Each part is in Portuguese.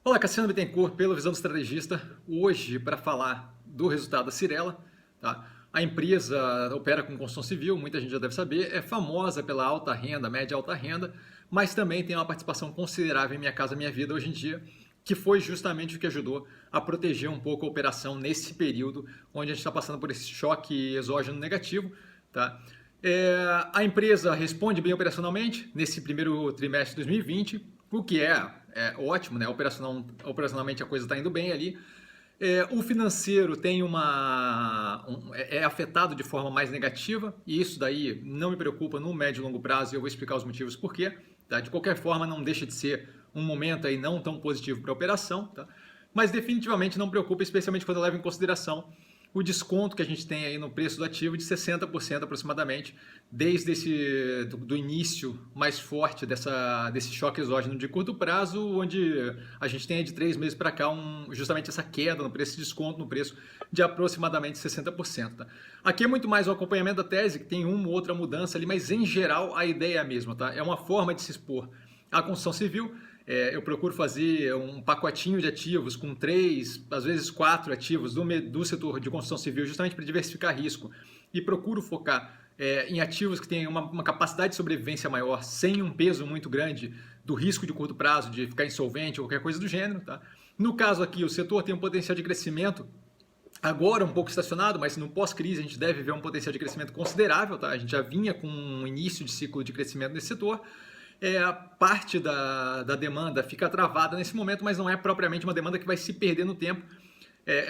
Olá, Cassiano Bittencourt, pela Visão do Estrategista, hoje para falar do resultado da Cyrela. Tá? A empresa opera com construção civil, muita gente já deve saber, é famosa pela alta renda, média e alta renda, mas também tem uma participação considerável em Minha Casa Minha Vida hoje em dia, que foi justamente o que ajudou a proteger um pouco a operação nesse período onde a gente está passando por esse choque exógeno negativo. Tá? A empresa responde bem operacionalmente nesse primeiro trimestre de 2020, o que é ótimo, né? Operacionalmente a coisa está indo bem ali. O financeiro tem é afetado de forma mais negativa, e isso daí não me preocupa no médio e longo prazo, e eu vou explicar os motivos por quê. Tá? De qualquer forma, não deixa de ser um momento aí não tão positivo para a operação, tá? Mas definitivamente não preocupa, especialmente quando eu levo em consideração o desconto que a gente tem aí no preço do ativo de 60% aproximadamente, desde do início mais forte desse choque exógeno de curto prazo, onde a gente tem de 3 meses para cá justamente essa queda no preço, desconto no preço de aproximadamente 60%. Tá? Aqui é muito mais o acompanhamento da tese, que tem uma ou outra mudança ali, mas em geral a ideia é a mesma. Tá? É uma forma de se expor à construção civil. Eu procuro fazer um pacotinho de ativos com 3, às vezes 4 ativos do setor de construção civil, justamente para diversificar risco. E procuro focar em ativos que tenham uma capacidade de sobrevivência maior, sem um peso muito grande do risco de curto prazo, de ficar insolvente ou qualquer coisa do gênero. Tá? No caso aqui, o setor tem um potencial de crescimento agora um pouco estacionado, mas no pós-crise a gente deve ver um potencial de crescimento considerável. Tá? A gente já vinha com um início de ciclo de crescimento nesse setor. A parte da demanda fica travada nesse momento, mas não é propriamente uma demanda que vai se perder no tempo.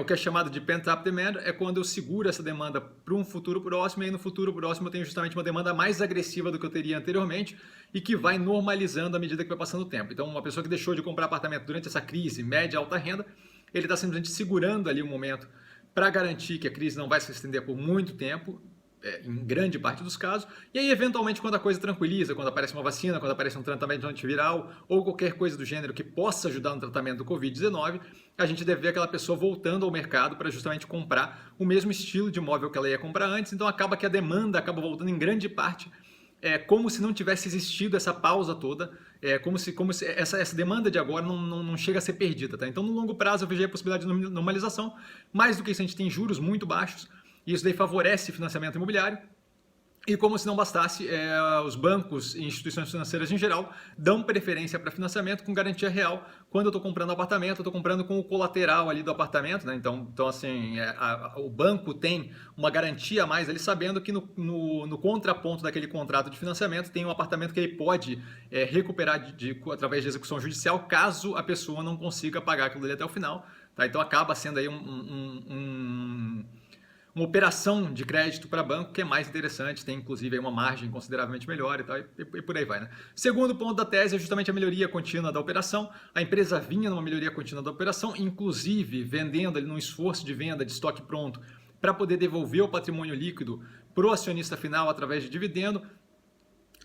O que é chamado de pent-up demand, é quando eu seguro essa demanda para um futuro próximo, e aí no futuro próximo eu tenho justamente uma demanda mais agressiva do que eu teria anteriormente e que vai normalizando à medida que vai passando o tempo. Então, uma pessoa que deixou de comprar apartamento durante essa crise, média, alta renda, ele está simplesmente segurando ali o momento para garantir que a crise não vai se estender por muito tempo, em grande parte dos casos, e aí eventualmente quando a coisa tranquiliza, quando aparece uma vacina, quando aparece um tratamento antiviral ou qualquer coisa do gênero que possa ajudar no tratamento do Covid-19, a gente deve ver aquela pessoa voltando ao mercado para justamente comprar o mesmo estilo de imóvel que ela ia comprar antes, então acaba que a demanda acaba voltando em grande parte, como se não tivesse existido essa pausa toda, como se essa demanda de agora não chega a ser perdida. Tá? Então no longo prazo eu vejo a possibilidade de normalização, mais do que isso a gente tem juros muito baixos, e isso daí favorece financiamento imobiliário. E como se não bastasse, os bancos e instituições financeiras em geral dão preferência para financiamento com garantia real. Quando eu estou comprando apartamento, eu estou comprando com o colateral ali do apartamento, né? Então assim, o banco tem uma garantia a mais ali, sabendo que no contraponto daquele contrato de financiamento tem um apartamento que ele pode recuperar através de execução judicial, caso a pessoa não consiga pagar aquilo ali até o final. Tá? Então acaba sendo aí uma operação de crédito para banco que é mais interessante, tem inclusive aí uma margem consideravelmente melhor e tal, e por aí vai. Né? Segundo ponto da tese é justamente a melhoria contínua da operação. A empresa vinha numa melhoria contínua da operação, inclusive vendendo ali num esforço de venda de estoque pronto para poder devolver o patrimônio líquido para o acionista final através de dividendo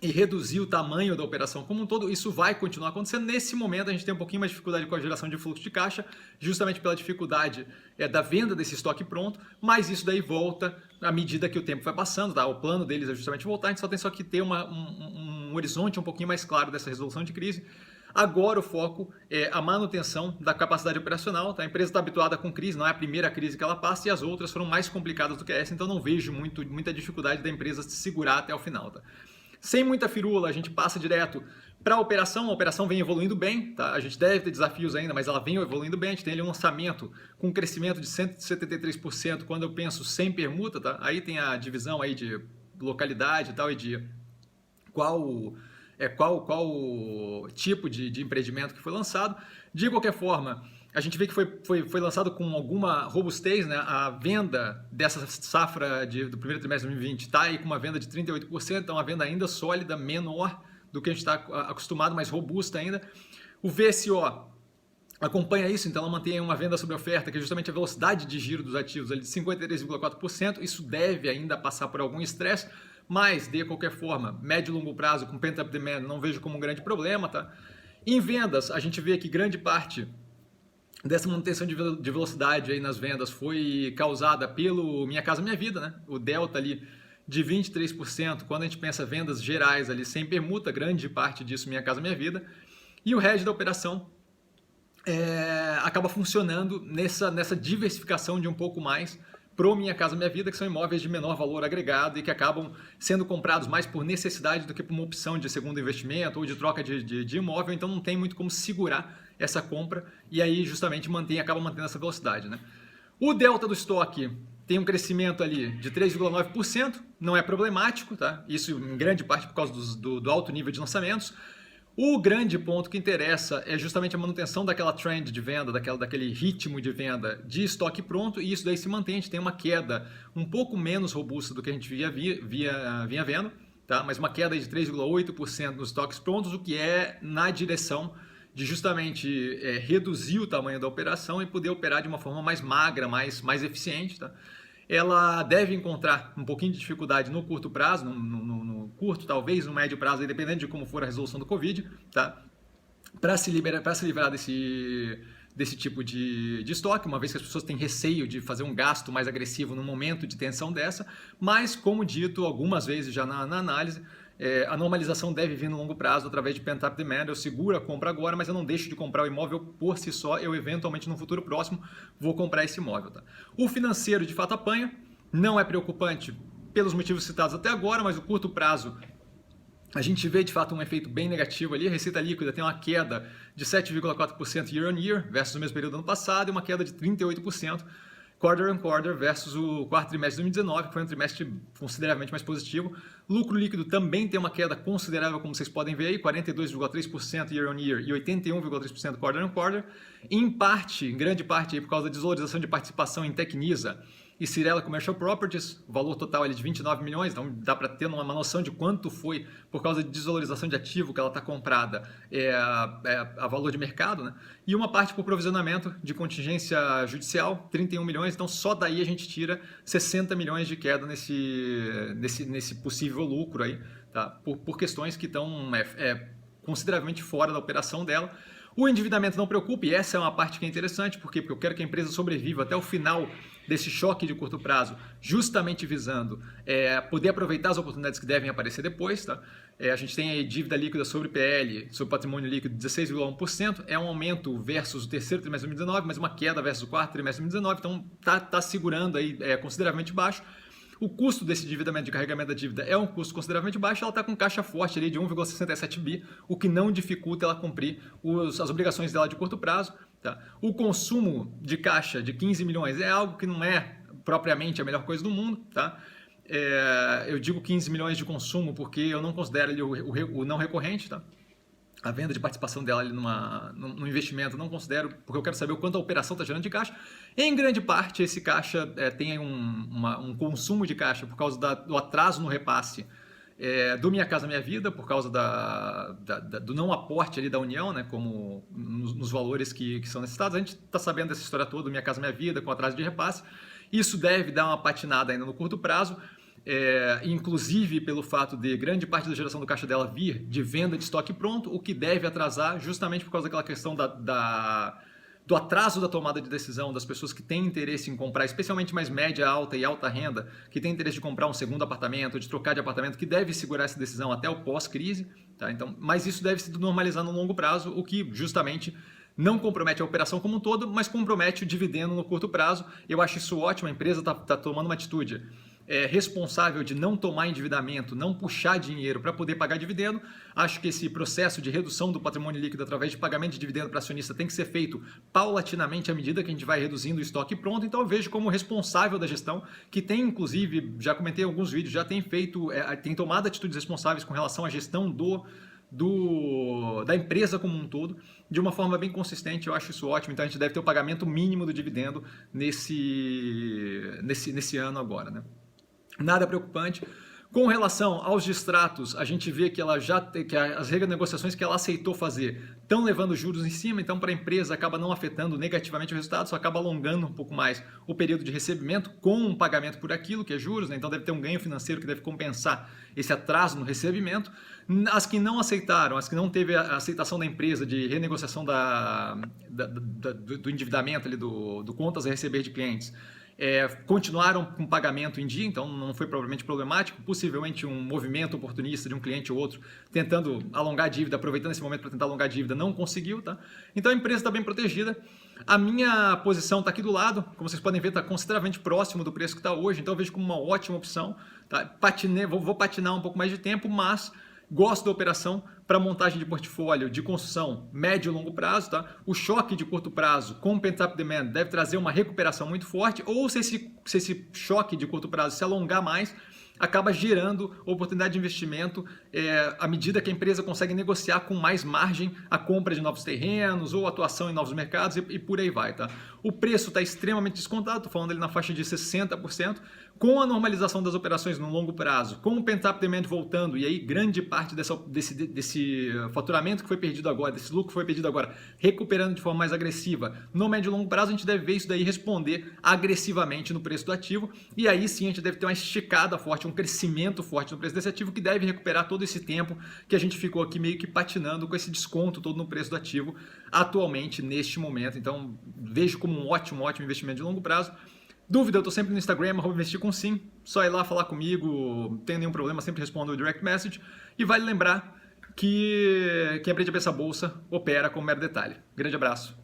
e reduzir o tamanho da operação como um todo. Isso vai continuar acontecendo. Nesse momento a gente tem um pouquinho mais de dificuldade com a geração de fluxo de caixa, justamente pela dificuldade da venda desse estoque pronto, mas isso daí volta à medida que o tempo vai passando. Tá? O plano deles é justamente voltar, a gente só tem que ter um horizonte um pouquinho mais claro dessa resolução de crise. Agora o foco é a manutenção da capacidade operacional. Tá? A empresa está habituada com crise, não é a primeira crise que ela passa, e as outras foram mais complicadas do que essa, então não vejo muita dificuldade da empresa se segurar até o final. Tá? Sem muita firula, a gente passa direto para a operação vem evoluindo bem, tá? A gente deve ter desafios ainda, mas ela vem evoluindo bem. A gente tem ali um lançamento com um crescimento de 173% quando eu penso sem permuta, tá? Aí tem a divisão aí de localidade e tal, e de qual tipo de empreendimento que foi lançado. De qualquer forma, a gente vê que foi lançado com alguma robustez, né? A venda dessa safra do primeiro trimestre de 2020 está aí com uma venda de 38%, então uma venda ainda sólida, menor do que a gente está acostumado, mas robusta ainda. O VSO acompanha isso, então ela mantém uma venda sobre oferta, que é justamente a velocidade de giro dos ativos ali de 53,4%. Isso deve ainda passar por algum estresse, mas de qualquer forma, médio e longo prazo, com pent-up demand, não vejo como um grande problema. Tá? Em vendas, a gente vê que grande parte dessa manutenção de velocidade aí nas vendas foi causada pelo Minha Casa Minha Vida, né? O delta ali de 23%, quando a gente pensa vendas gerais ali sem permuta, grande parte disso Minha Casa Minha Vida. E o hedge da operação acaba funcionando nessa diversificação de um pouco mais pro Minha Casa Minha Vida, que são imóveis de menor valor agregado e que acabam sendo comprados mais por necessidade do que por uma opção de segundo investimento ou de troca de imóvel, então não tem muito como segurar essa compra e aí justamente acaba mantendo essa velocidade, né? O delta do estoque tem um crescimento ali de 3,9%, não é problemático, tá? Isso em grande parte por causa do alto nível de lançamentos. O grande ponto que interessa é justamente a manutenção daquela trend de venda, daquele ritmo de venda de estoque pronto, e isso daí se mantém. A gente tem uma queda um pouco menos robusta do que a gente vinha vendo, tá? Mas uma queda de 3,8% nos estoques prontos, o que é na direção de justamente reduzir o tamanho da operação e poder operar de uma forma mais magra, mais eficiente, tá? Ela deve encontrar um pouquinho de dificuldade no curto prazo, no curto, talvez no médio prazo, dependendo de como for a resolução do Covid, tá? Para se livrar desse tipo de estoque, uma vez que as pessoas têm receio de fazer um gasto mais agressivo no momento de tensão dessa, mas, como dito algumas vezes já na análise, a normalização deve vir no longo prazo através de pent-up demand. Eu seguro a compra agora, mas eu não deixo de comprar o imóvel por si só. Eu, eventualmente, no futuro próximo, vou comprar esse imóvel. Tá? O financeiro, de fato, apanha. Não é preocupante pelos motivos citados até agora, mas o curto prazo a gente vê, de fato, um efeito bem negativo ali. A receita líquida tem uma queda de 7,4% year on year versus o mesmo período do ano passado e uma queda de 38% quarter on quarter versus o quarto trimestre de 2019, que foi um trimestre consideravelmente mais positivo. Lucro líquido também tem uma queda considerável, como vocês podem ver aí, 42,3% year on year e 81,3% quarter on quarter. Em grande parte, aí, por causa da desvalorização de participação em Tecnisa e Cirela Commercial Properties, o valor total é de 29 milhões, então dá para ter uma noção de quanto foi por causa de desvalorização de ativo que ela está comprada a valor de mercado, né? E uma parte por provisionamento de contingência judicial, 31 milhões, então só daí a gente tira 60 milhões de queda nesse possível lucro aí, tá? Por questões que estão consideravelmente fora da operação dela. O endividamento não preocupa, e essa é uma parte que é interessante, por quê? Porque eu quero que a empresa sobreviva até o final desse choque de curto prazo, justamente visando poder aproveitar as oportunidades que devem aparecer depois. Tá? A gente tem aí dívida líquida sobre PL, sobre patrimônio líquido, 16,1%, é um aumento versus o terceiro trimestre de 2019, mas uma queda versus o quarto trimestre de 2019, então está segurando aí consideravelmente baixo. O custo desse endividamento de carregamento da dívida é um custo consideravelmente baixo, ela está com caixa forte ali de 1,67 bi, o que não dificulta ela cumprir as obrigações dela de curto prazo. Tá? O consumo de caixa de 15 milhões é algo que não é propriamente a melhor coisa do mundo. Tá? Eu digo 15 milhões de consumo porque eu não considero ele o não recorrente. Tá? A venda de participação dela ali no investimento não considero, porque eu quero saber o quanto a operação está gerando de caixa. Em grande parte, esse caixa tem um consumo de caixa por causa do atraso no repasse do Minha Casa Minha Vida, por causa do não aporte ali da União, né, como nos valores que são necessitados. A gente está sabendo dessa história toda, do Minha Casa Minha Vida, com atraso de repasse. Isso deve dar uma patinada ainda no curto prazo. Inclusive pelo fato de grande parte da geração do caixa dela vir de venda de estoque pronto, o que deve atrasar justamente por causa daquela questão do atraso da tomada de decisão das pessoas que têm interesse em comprar, especialmente mais média, alta e alta renda, que têm interesse de comprar um segundo apartamento, de trocar de apartamento, que deve segurar essa decisão até o pós-crise. Tá? Então, mas isso deve se normalizar no longo prazo, o que justamente não compromete a operação como um todo, mas compromete o dividendo no curto prazo. Eu acho isso ótimo, a empresa está tomando uma atitude responsável de não tomar endividamento, não puxar dinheiro para poder pagar dividendo. Acho que esse processo de redução do patrimônio líquido através de pagamento de dividendo para acionista tem que ser feito paulatinamente à medida que a gente vai reduzindo o estoque pronto. Então eu vejo como responsável da gestão, que tem inclusive, já comentei em alguns vídeos, já tem tem tomado atitudes responsáveis com relação à gestão da empresa como um todo, de uma forma bem consistente. Eu acho isso ótimo. Então a gente deve ter o pagamento mínimo do dividendo nesse ano agora, né? Nada preocupante. Com relação aos distratos, a gente vê que as renegociações que ela aceitou fazer estão levando juros em cima, então para a empresa acaba não afetando negativamente o resultado, só acaba alongando um pouco mais o período de recebimento com um pagamento por aquilo, que é juros, né? Então deve ter um ganho financeiro que deve compensar esse atraso no recebimento. As que não aceitaram, as que não teve a aceitação da empresa de renegociação do endividamento ali, do contas a receber de clientes, continuaram com pagamento em dia, então não foi provavelmente problemático, possivelmente um movimento oportunista de um cliente ou outro tentando alongar a dívida, aproveitando esse momento para tentar alongar a dívida, não conseguiu, tá? Então a empresa está bem protegida. A minha posição está aqui do lado, como vocês podem ver, está consideravelmente próximo do preço que está hoje, então eu vejo como uma ótima opção. Tá? Vou patinar um pouco mais de tempo, mas gosto da operação para montagem de portfólio de construção médio e longo prazo. Tá? O choque de curto prazo com pent-up demand deve trazer uma recuperação muito forte, ou se esse choque de curto prazo se alongar mais, acaba gerando oportunidade de investimento à medida que a empresa consegue negociar com mais margem a compra de novos terrenos ou atuação em novos mercados e por aí vai. Tá? O preço está extremamente descontado, estou falando ali na faixa de 60%, com a normalização das operações no longo prazo, com o pent-up demand voltando, e aí grande parte desse faturamento que foi perdido agora, desse lucro que foi perdido agora, recuperando de forma mais agressiva, no médio e longo prazo a gente deve ver isso daí responder agressivamente no preço do ativo, e aí sim a gente deve ter uma esticada forte, um crescimento forte no preço desse ativo que deve recuperar todo esse tempo que a gente ficou aqui meio que patinando com esse desconto todo no preço do ativo atualmente, neste momento. Então vejo como um ótimo investimento de longo prazo. Dúvida, eu estou sempre no Instagram, @investir com sim. Só ir lá falar comigo, não tem nenhum problema, sempre respondo o direct message. E vale lembrar que quem aprende a pensar bolsa opera com mero detalhe. Grande abraço.